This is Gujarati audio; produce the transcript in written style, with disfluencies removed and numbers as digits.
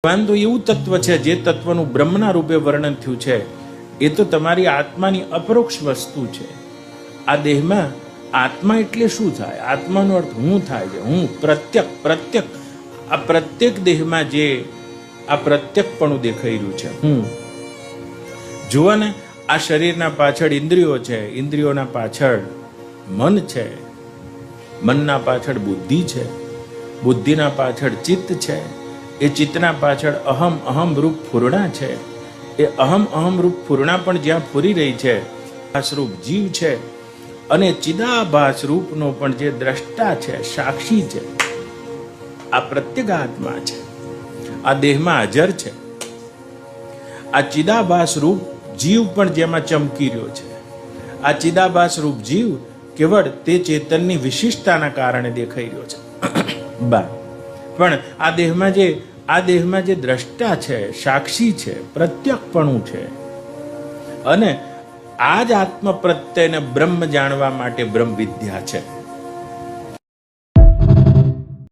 ભગવાન તો એવું તત્વ છે જે તત્વનું બ્રહ્મના રૂપે વર્ણન થયું છે એ તો તમારી આત્માની અપરોક્ષ વસ્તુ છે. આ દેહમાં આત્મા એટલે શું થાય? આત્માનો અર્થ હું થાય છે. હું પ્રત્યક આ પ્રત્યેક દેહમાં જે આ પ્રત્યકપણું દેખાઈ રહ્યું છે હું. જુઓ ને, આ શરીરના પાછળ ઇન્દ્રિયો છે, ઇન્દ્રિયોના પાછળ મન છે, મનના પાછળ બુદ્ધિ છે, બુદ્ધિના પાછળ ચિત્ત છે, એ ચિત્તના પાછળ અહમ રૂપ ફૂરણા છે. એ અહમ રૂપ ફૂરણા પણ જ્યાં ફૂરી રહી છે સ્વરૂપ જીવ છે, અને ચિદાભાસ રૂપનો પણ જે દ્રષ્ટા છે, સાક્ષી છે, આ પ્રત્યેક આત્મા છે. આ દેહમાં હાજર છે. આ ચિદાભાસ રૂપ જીવ પણ જેમાં ચમકી રહ્યો છે. આ ચિદાભાસ રૂપ જીવ કેવળ તે ચેતનની વિશિષ્ટતાના કારણે દેખાઈ રહ્યો છે. પણ આ દેહમાં જે દ્રષ્ટા છે, સાક્ષી છે, પ્રત્યક્ષપણું છે, અને આ જ આત્મ પ્રત્યેને બ્રહ્મ જાણવા માટે બ્રહ્મ વિદ્યા છે.